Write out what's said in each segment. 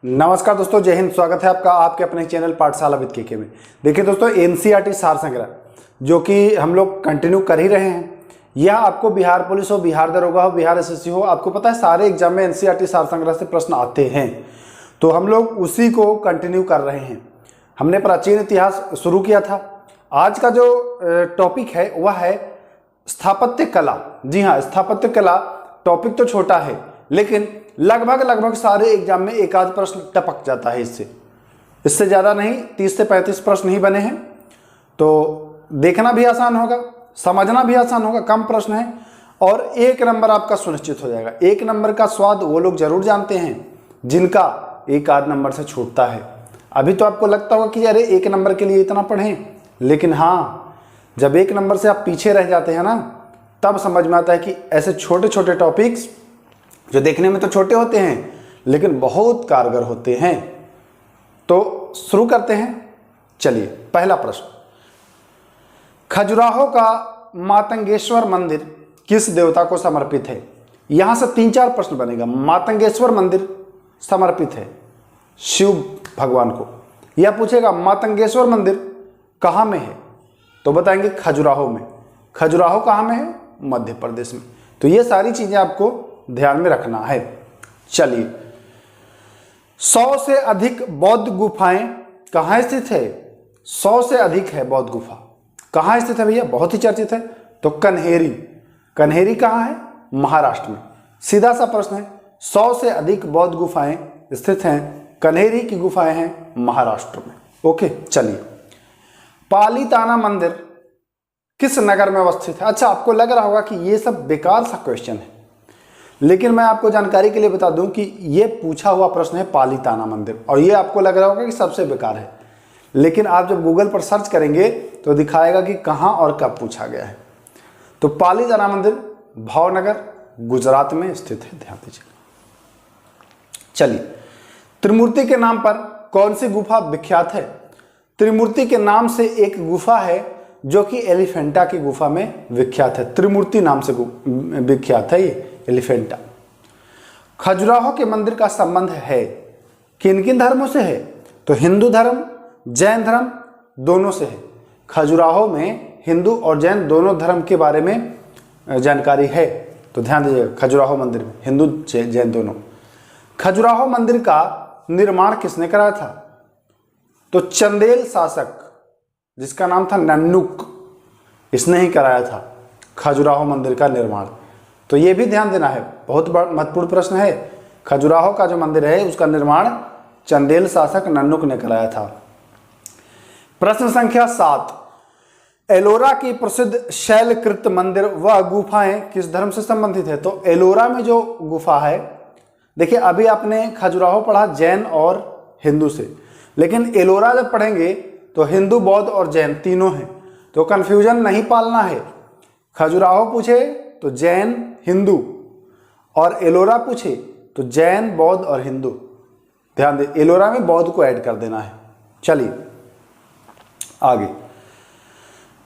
नमस्कार दोस्तों, जय हिंद। स्वागत है आपका आपके अपने चैनल पाठशाला विद केके में। देखिए दोस्तों, एनसीईआरटी सार संग्रह जो कि हम लोग कंटिन्यू कर ही रहे हैं, यह आपको बिहार पुलिस हो, बिहार दरोगा हो, बिहार एसएससी हो, आपको पता है सारे एग्जाम में एनसीईआरटी सार संग्रह से प्रश्न आते हैं। तो हम लोग उसी को कंटिन्यू कर रहे हैं। हमने प्राचीन इतिहास शुरू किया था। आज का जो टॉपिक है वह है स्थापत्य कला। जी हाँ, स्थापत्य कला टॉपिक तो छोटा है, लेकिन लगभग सारे एग्जाम में एक आध प्रश्न टपक जाता है। इससे ज़्यादा नहीं, 30 से 35 प्रश्न ही बने हैं। तो देखना भी आसान होगा, समझना भी आसान होगा, कम प्रश्न है और 1 नंबर आपका सुनिश्चित हो जाएगा। 1 नंबर का स्वाद वो लोग जरूर जानते हैं जिनका एक आध नंबर से छूटता है। अभी तो आपको लगता होगा कि अरे 1 नंबर के लिए इतना पढ़ें, लेकिन हाँ, जब 1 नंबर से आप पीछे रह जाते हैं ना, तब समझ में आता है कि ऐसे छोटे छोटे टॉपिक्स जो देखने में तो छोटे होते हैं लेकिन बहुत कारगर होते हैं। तो शुरू करते हैं। चलिए, पहला प्रश्न, खजुराहो का मातंगेश्वर मंदिर किस देवता को समर्पित है? यहां से 3-4 प्रश्न बनेगा। मातंगेश्वर मंदिर समर्पित है शिव भगवान को। यह पूछेगा मातंगेश्वर मंदिर कहां में है, तो बताएंगे खजुराहो में। खजुराहो कहां में है? मध्य प्रदेश में। तो ये सारी चीजें आपको ध्यान में रखना है। चलिए, 100 से अधिक बौद्ध गुफाएं कहां स्थित है? 100 से अधिक है बौद्ध गुफा। कहां स्थित है भैया? बहुत ही चर्चित है। तो कन्हेरी। कन्हेरी कहां है? महाराष्ट्र में। सीधा सा प्रश्न है। 100 से अधिक बौद्ध गुफाएं स्थित हैं, कन्हेरी की गुफाएं हैं महाराष्ट्र में। ओके, चलिए, पालीताना मंदिर किस नगर में अवस्थित है? अच्छा, आपको लग रहा होगा कि ये सब बेकार सा क्वेश्चन है, लेकिन मैं आपको जानकारी के लिए बता दूं कि ये पूछा हुआ प्रश्न है पालीताना मंदिर, और ये आपको लग रहा होगा कि सबसे बेकार है, लेकिन आप जब गूगल पर सर्च करेंगे तो दिखाएगा कि कहां और कब पूछा गया है। तो पालीताना मंदिर भावनगर गुजरात में स्थित है, ध्यान दीजिएगा। चलिए, त्रिमूर्ति के नाम पर कौन सी गुफा विख्यात है? त्रिमूर्ति के नाम से एक गुफा है जो कि एलिफेंटा की गुफा में विख्यात है। त्रिमूर्ति नाम से विख्यात है ये एलिफेंटा। खजुराहो के मंदिर का संबंध है किन किन धर्मों से है? तो हिंदू धर्म, जैन धर्म, दोनों से है। खजुराहो में हिंदू और जैन दोनों धर्म के बारे में जानकारी है। तो ध्यान दीजिएगा, खजुराहो मंदिर में हिंदू जैन दोनों। खजुराहो मंदिर का निर्माण किसने कराया था? तो चंदेल शासक जिसका नाम था नन्नुक, इसने ही कराया था खजुराहो मंदिर का निर्माण। तो ये भी ध्यान देना है, बहुत महत्वपूर्ण प्रश्न है। खजुराहो का जो मंदिर है उसका निर्माण चंदेल शासक नन्नुक ने कराया था। प्रश्न संख्या 7, एलोरा की प्रसिद्ध शैलकृत मंदिर व गुफाएं किस धर्म से संबंधित है? तो एलोरा में जो गुफा है, देखिए अभी आपने खजुराहो पढ़ा जैन और हिंदू से, लेकिन एलोरा जब पढ़ेंगे तो हिंदू, बौद्ध और जैन तीनों हैं। तो कंफ्यूजन नहीं पालना है। खजुराहो पूछे तो जैन हिंदू, और एलोरा पूछे तो जैन बौद्ध और हिंदू। ध्यान दे, एलोरा में बौद्ध को ऐड कर देना है। चलिए आगे,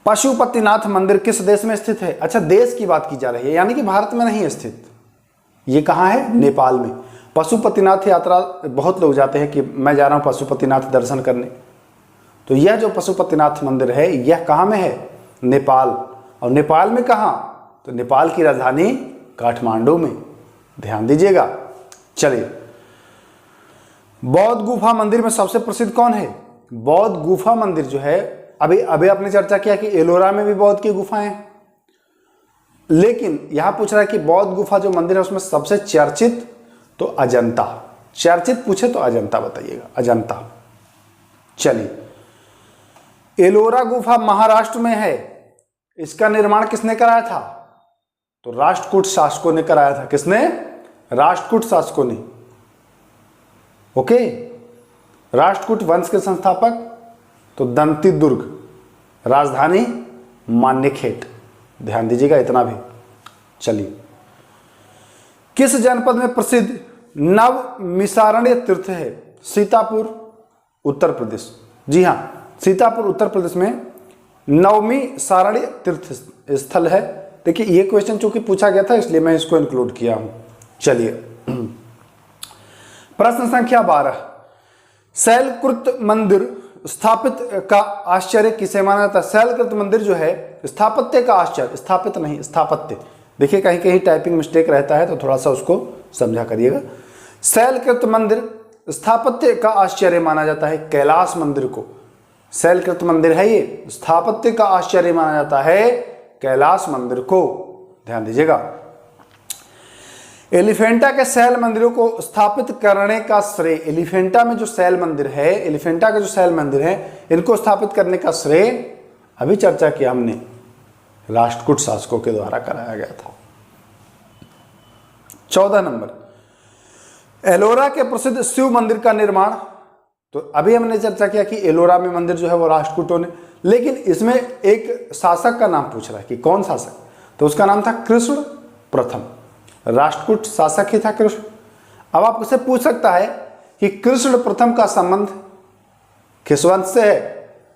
पशुपतिनाथ मंदिर किस देश में स्थित है? अच्छा, देश की बात की जा रही है, यानी कि भारत में नहीं है स्थित। ये कहाँ है? नेपाल में। पशुपतिनाथ यात्रा बहुत लोग जाते हैं कि मैं जा रहा हूं पशुपतिनाथ दर्शन करने। तो यह जो पशुपतिनाथ मंदिर है यह कहाँ में है? नेपाल। और नेपाल में कहाँ? तो नेपाल की राजधानी काठमांडू में। ध्यान दीजिएगा। चलिए, बौद्ध गुफा मंदिर में सबसे प्रसिद्ध कौन है? बौद्ध गुफा मंदिर जो है, अभी आपने चर्चा किया कि एलोरा में भी बौद्ध की गुफाएं हैं, लेकिन यहां पूछ रहा है कि बौद्ध गुफा जो मंदिर है उसमें सबसे चर्चित, तो अजंता। चर्चित पूछे तो अजंता बताइएगा, अजंता। चलिए, एलोरा गुफा महाराष्ट्र में है, इसका निर्माण किसने कराया था? तो राष्ट्रकूट शासकों ने कराया था। किसने? राष्ट्रकूट शासकों ने। ओके, राष्ट्रकूट वंश के संस्थापक तो दंतिदुर्ग, राजधानी मान्यखेट। ध्यान दीजिएगा इतना भी। चलिए, किस जनपद में प्रसिद्ध नवमिसारण्य तीर्थ है? सीतापुर, उत्तर प्रदेश। जी हां, सीतापुर उत्तर प्रदेश में नवमिसारण्य तीर्थ स्थल है। देखिए, ये क्वेश्चन चूंकि पूछा गया था इसलिए मैं इसको इंक्लूड किया हूं। चलिए, प्रश्न संख्या 12, शैलकृत मंदिर स्थापित का आश्चर्य किसे माना जाता है? शैलकृत मंदिर जो है स्थापत्य का आश्चर्य, स्थापित नहीं स्थापत्य। देखिए कहीं कहीं टाइपिंग मिस्टेक रहता है तो थोड़ा सा उसको समझा करिएगा। शैलकृत मंदिर स्थापत्य का आश्चर्य माना जाता है कैलाश मंदिर को। शैलकृत मंदिर है ये, स्थापत्य का आश्चर्य माना जाता है कैलाश मंदिर को, ध्यान दीजिएगा। एलिफेंटा के शैल मंदिरों को स्थापित करने का श्रेय, एलिफेंटा में जो शैल मंदिर है, एलिफेंटा के जो शैल मंदिर है, इनको स्थापित करने का श्रेय अभी चर्चा किया हमने, राष्ट्रकूट शासकों के द्वारा कराया गया था। 14 नंबर, एलोरा के प्रसिद्ध शिव मंदिर का निर्माण, तो अभी हमने चर्चा किया कि एलोरा में मंदिर जो है वो राष्ट्रकूटों ने, लेकिन इसमें एक शासक का नाम पूछ रहा है कि कौन शासक, तो उसका नाम था कृष्ण प्रथम, राष्ट्रकूट शासक ही था कृष्ण। अब आप उससे पूछ सकता है कि कृष्ण प्रथम का संबंध किस वंश से है,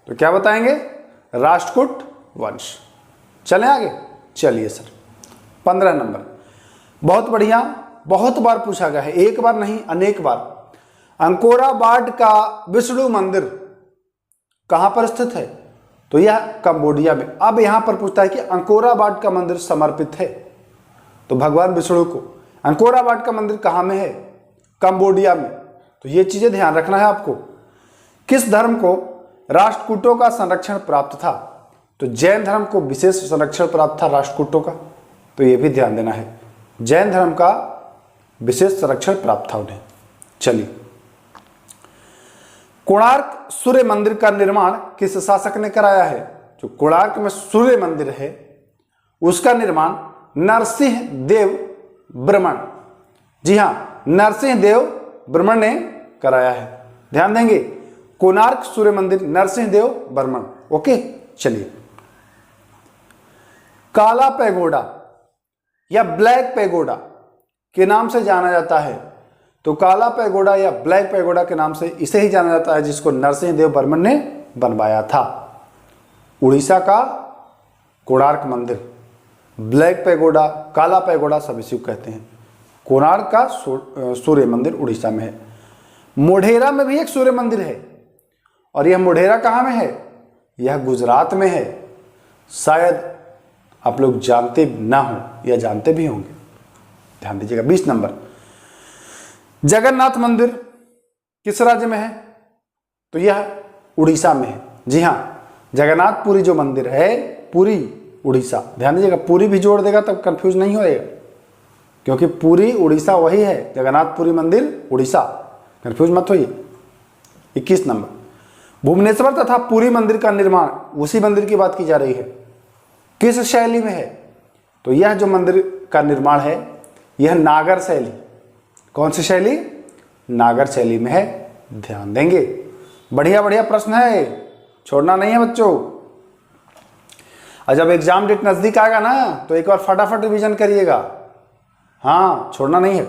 तो क्या बताएंगे? राष्ट्रकूट वंश। चलें आगे, चलिए सर। 15 नंबर, बहुत बढ़िया, बहुत बार पूछा गया है, एक बार नहीं अनेक बार। अंकोराबाद का विष्णु मंदिर कहां पर स्थित है? तो यह कंबोडिया में। अब यहां पर पूछता है कि अंकोराबाद का मंदिर समर्पित है तो भगवान विष्णु को, अंकोराबाद का मंदिर कहां में है? कंबोडिया में। तो ये चीजें ध्यान रखना है आपको। किस धर्म को राष्ट्रकूटों का संरक्षण प्राप्त था? तो जैन धर्म को विशेष संरक्षण प्राप्त था राष्ट्रकूटों का, तो यह भी ध्यान देना है, जैन धर्म का विशेष संरक्षण प्राप्त था उन्हें। चलिए, कोणार्क सूर्य मंदिर का निर्माण किस शासक ने कराया है? जो कोणार्क में सूर्य मंदिर है उसका निर्माण नरसिंह देव बर्मन, जी हां, नरसिंह देव बर्मन ने कराया है। ध्यान देंगे, कोणार्क सूर्य मंदिर नरसिंह देव बर्मन। ओके, चलिए। काला पैगोडा या ब्लैक पैगोडा के नाम से जाना जाता है, तो काला पैगोडा या ब्लैक पैगोडा के नाम से इसे ही जाना जाता है जिसको नरसिंह देव बर्मन ने बनवाया था। उड़ीसा का कोणार्क मंदिर, ब्लैक पैगोडा, काला पैगोडा सब इसी को कहते हैं। कोणार्क का सूर्य मंदिर उड़ीसा में है। मोढेरा में भी एक सूर्य मंदिर है, और यह मोढेरा कहाँ में है? यह गुजरात में है। शायद आप लोग जानते ना हो या जानते भी होंगे, ध्यान दीजिएगा। 20 नंबर, जगन्नाथ मंदिर किस राज्य में है? तो यह उड़ीसा में है। जी हां, जगन्नाथपुरी जो मंदिर है, पुरी उड़ीसा। ध्यान दीजिएगा, पुरी भी जोड़ देगा तब कंफ्यूज नहीं होएगा, क्योंकि पुरी उड़ीसा वही है, जगन्नाथपुरी मंदिर उड़ीसा, कंफ्यूज मत होइए। 21 नंबर, भुवनेश्वर तथा पुरी मंदिर का निर्माण, उसी मंदिर की बात की जा रही है, किस शैली में है? तो यह जो मंदिर का निर्माण है यह नागर शैली, कौन सी शैली? नागर शैली में है। ध्यान देंगे, बढ़िया बढ़िया प्रश्न है, छोड़ना नहीं है बच्चों। और जब एग्जाम डेट नजदीक आएगा ना तो एक बार फटाफट रिवीजन करिएगा, हाँ, छोड़ना नहीं है।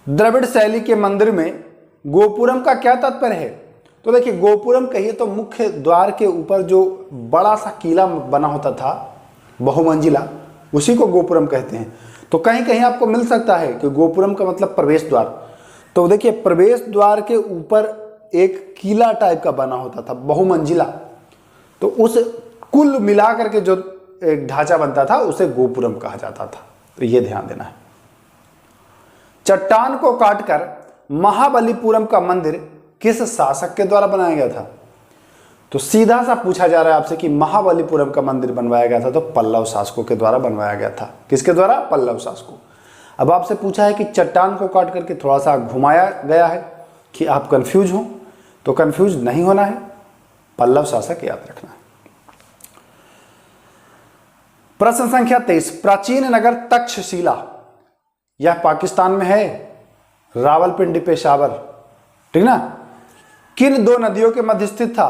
द्रविड़ शैली के मंदिर में गोपुरम का क्या तात्पर्य है? तो देखिए, गोपुरम कहिए तो मुख्य द्वार के ऊपर जो बड़ा सा किला बना होता था बहुमंजिला, उसी को गोपुरम कहते हैं। तो कहीं कहीं आपको मिल सकता है कि गोपुरम का मतलब प्रवेश द्वार। तो देखिए, प्रवेश द्वार के ऊपर एक किला टाइप का बना होता था बहुमंजिला, तो उस कुल मिलाकर के जो एक ढांचा बनता था उसे गोपुरम कहा जाता था। तो ये ध्यान देना है। चट्टान को काटकर महाबलीपुरम का मंदिर किस शासक के द्वारा बनाया गया था? तो सीधा सा पूछा जा रहा है आपसे कि महाबलीपुरम का मंदिर बनवाया गया था, तो पल्लव शासकों के द्वारा बनवाया गया था। किसके द्वारा? पल्लव शासकों। अब आपसे पूछा है कि चट्टान को काट करके थोड़ा सा घुमाया गया है कि आप कंफ्यूज हो, तो कंफ्यूज नहीं होना है, पल्लव शासक याद रखना है। प्रश्न संख्या 23, प्राचीन नगर तक्षशिला यह पाकिस्तान में है, रावलपिंडी पेशावर, ठीक ना? किन दो नदियों के मध्य स्थित था?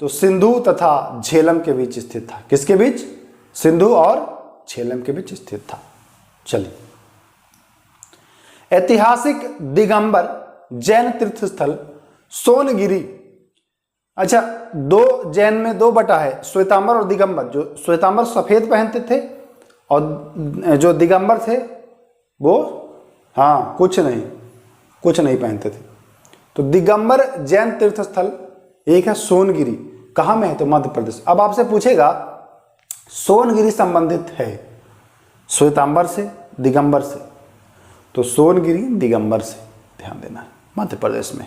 तो सिंधु तथा झेलम के बीच स्थित था। किसके बीच? सिंधु और झेलम के बीच स्थित था। चलिए, ऐतिहासिक दिगंबर जैन तीर्थ स्थल सोनगिरी, अच्छा, दो जैन में दो बटा है, श्वेतांबर और दिगंबर। जो श्वेतांबर सफेद पहनते थे और जो दिगंबर थे वो, हाँ, कुछ नहीं, कुछ नहीं पहनते थे। तो दिगंबर जैन तीर्थ स्थल एक है सोनगिरी, कहाँ में है? तो मध्य प्रदेश। अब आपसे पूछेगा सोनगिरी संबंधित है श्वेतांबर से, दिगंबर से, तो सोनगिरी दिगंबर से, ध्यान देना है, मध्य प्रदेश में।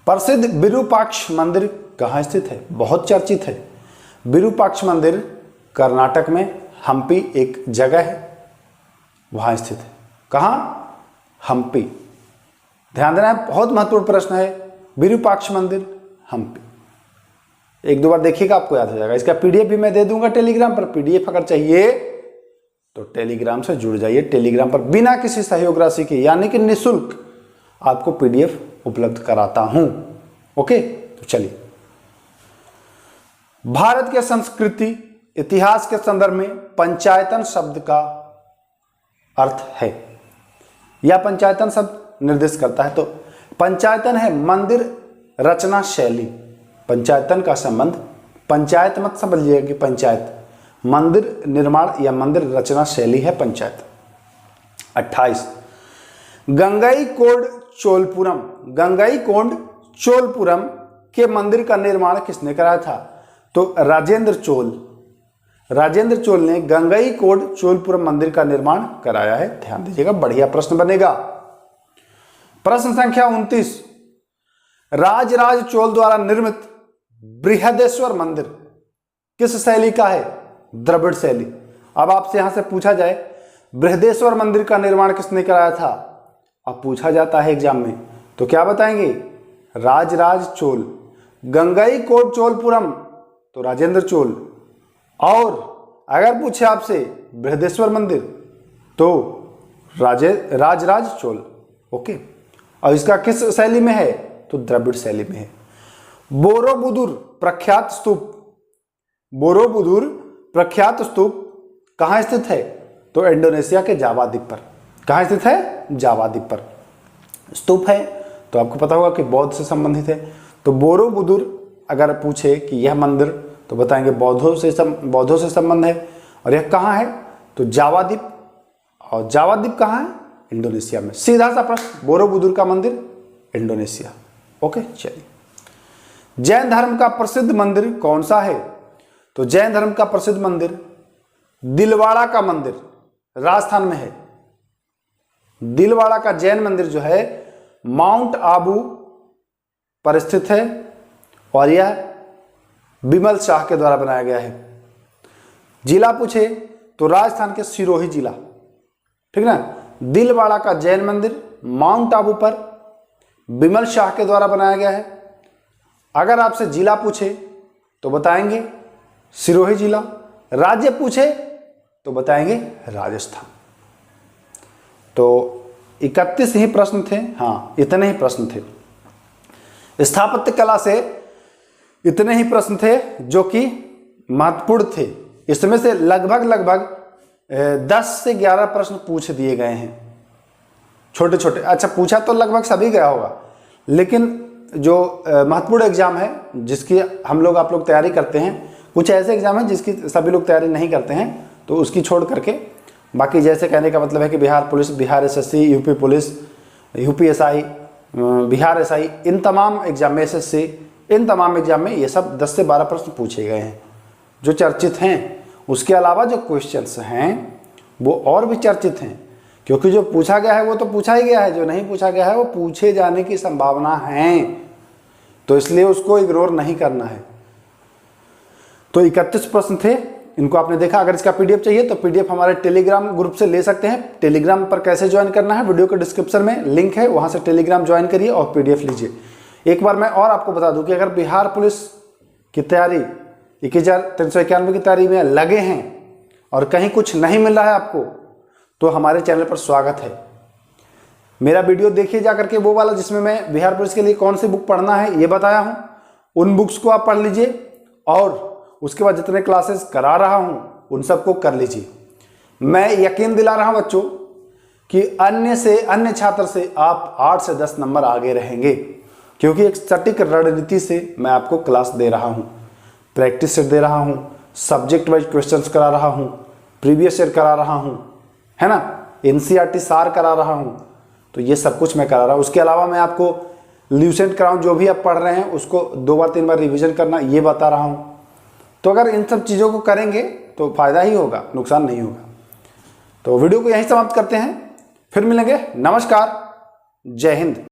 प्रसिद्ध विरूपाक्ष मंदिर कहाँ स्थित है? बहुत चर्चित है। विरूपाक्ष मंदिर कर्नाटक में हम्पी एक जगह है, वहाँ स्थित है। कहाँ? हम्पी। ध्यान देना है, बहुत महत्वपूर्ण प्रश्न है। विरूपाक्ष मंदिर हम्पी, एक दो बार देखिएगा आपको याद हो जाएगा। इसका पीडीएफ भी मैं दे दूंगा टेलीग्राम पर। पीडीएफ अगर चाहिए तो टेलीग्राम से जुड़ जाइए। टेलीग्राम पर बिना किसी सहयोग राशि के, यानी कि निःशुल्क आपको पीडीएफ उपलब्ध कराता हूं। ओके, तो चलिए, भारत के संस्कृति इतिहास के संदर्भ में पंचायतन शब्द का अर्थ है, या पंचायतन शब्द निर्देश करता है। तो पंचायतन है मंदिर रचना शैली। पंचायतन का संबंध, पंचायत मत समझिएगा कि पंचायत, मंदिर निर्माण या मंदिर रचना शैली है पंचायत। 28 गंगईकोंड चोलपुरम, गंगईकोंड चोलपुरम के मंदिर का निर्माण किसने कराया था? तो राजेंद्र चोल। राजेंद्र चोल ने गंगईकोंड चोलपुरम मंदिर का निर्माण कराया है। ध्यान दीजिएगा, बढ़िया प्रश्न बनेगा। प्रश्न संख्या 29 राजराज चोल द्वारा निर्मित बृहदेश्वर मंदिर किस शैली का है? द्रविड़ शैली। अब आपसे यहां से पूछा जाए बृहदेश्वर मंदिर का निर्माण किसने कराया था, अब पूछा जाता है एग्जाम में, तो क्या बताएंगे? राजराज चोल। गंगईकोंड चोलपुरम तो राजेंद्र चोल। और अगर पूछे आपसे बृहदेश्वर मंदिर तो राजराज चोल। ओके, और इसका किस शैली में है? तो द्रविड़ शैली में है। बोरोबुदुर प्रख्यात स्तूप, बोरोबुदुर प्रख्यात स्तूप कहाँ स्थित है? तो इंडोनेशिया के जावा द्वीप पर। कहाँ स्थित है? जावा द्वीप पर स्तूप है। तो आपको पता होगा कि बौद्ध से संबंधित है। तो बोरोबुदुर अगर पूछे कि यह मंदिर, तो बताएंगे बौद्धों से संबंध है। और यह कहाँ है? तो जावा द्वीप। और जावा द्वीप कहाँ है? इंडोनेशिया में। सीधा सा प्रश्न, बोरोबुदुर का मंदिर इंडोनेशिया। ओके, चलिए, जैन धर्म का प्रसिद्ध मंदिर कौन सा है? तो जैन धर्म का प्रसिद्ध मंदिर दिलवाड़ा का मंदिर राजस्थान में है। दिलवाड़ा का जैन मंदिर जो है माउंट आबू पर स्थित है, और यह बिमल शाह के द्वारा बनाया गया है। जिला पूछे तो राजस्थान के सिरोही जिला, ठीक ना। दिलवाड़ा का जैन मंदिर माउंट आबू पर बिमल शाह के द्वारा बनाया गया है। अगर आपसे जिला पूछे तो बताएंगे सिरोही जिला। राज्य पूछे तो बताएंगे राजस्थान। तो 31 ही प्रश्न थे, हाँ इतने ही प्रश्न थे। स्थापत्य कला से इतने ही प्रश्न थे जो कि महत्वपूर्ण थे। इसमें से लगभग 10 से 11 प्रश्न पूछ दिए गए हैं, छोटे छोटे। अच्छा, पूछा तो लगभग सभी गया होगा, लेकिन जो महत्वपूर्ण एग्जाम है जिसकी हम लोग आप लोग तैयारी करते हैं, कुछ ऐसे एग्जाम हैं जिसकी सभी लोग तैयारी नहीं करते हैं, तो उसकी छोड़ करके बाकी, जैसे कहने का मतलब है कि Bihar police, Bihar SSC, UP police, UP SI, Bihar SI, इन तमाम एग्जाम में, एसएससी, इन तमाम एग्जाम में ये सब 10 से 12 प्रश्न पूछे गए हैं जो चर्चित हैं। उसके अलावा जो क्वेश्चंस हैं वो और भी चर्चित हैं, क्योंकि जो पूछा गया है वो तो पूछा ही गया है, जो नहीं पूछा गया है वो पूछे जाने की संभावना है, तो इसलिए उसको इग्नोर नहीं करना है। तो 31 प्रश्न थे, इनको आपने देखा। अगर इसका पीडीएफ चाहिए तो पीडीएफ हमारे टेलीग्राम ग्रुप से ले सकते हैं। टेलीग्राम पर कैसे ज्वाइन करना है, वीडियो के डिस्क्रिप्शन में लिंक है, वहां से टेलीग्राम ज्वाइन करिए और पीडीएफ लीजिए। एक बार मैं और आपको बता दूं कि अगर बिहार पुलिस की तैयारी 21,391 की तैयारी में लगे हैं और कहीं कुछ नहीं मिल रहा है आपको, तो हमारे चैनल पर स्वागत है। मेरा वीडियो देखिए जा करके, वो वाला जिसमें मैं बिहार पुलिस के लिए कौन सी बुक पढ़ना है ये बताया हूँ, उन बुक्स को आप पढ़ लीजिए, और उसके बाद जितने क्लासेस करा रहा हूँ उन सबको कर लीजिए। मैं यकीन दिला रहा हूँ बच्चों कि अन्य छात्र से आप 8 से 10 नंबर आगे रहेंगे, क्योंकि एक सटीक रणनीति से मैं आपको क्लास दे रहा हूँ, प्रैक्टिस सेट दे रहा हूँ, सब्जेक्ट वाइज क्वेश्चंस करा रहा हूँ, प्रीवियस ईयर करा रहा हूँ, है ना, एनसीईआरटी सार करा रहा हूँ, तो ये सब कुछ मैं करा रहा हूँ। उसके अलावा मैं आपको ल्यूसेंट क्राउन जो भी आप पढ़ रहे हैं उसको 2 बार 3 बार रिवीजन करना, ये बता रहा हूँ। तो अगर इन सब चीज़ों को करेंगे तो फ़ायदा ही होगा, नुकसान नहीं होगा। तो वीडियो को यहीं समाप्त करते हैं, फिर मिलेंगे। नमस्कार, जय हिंद।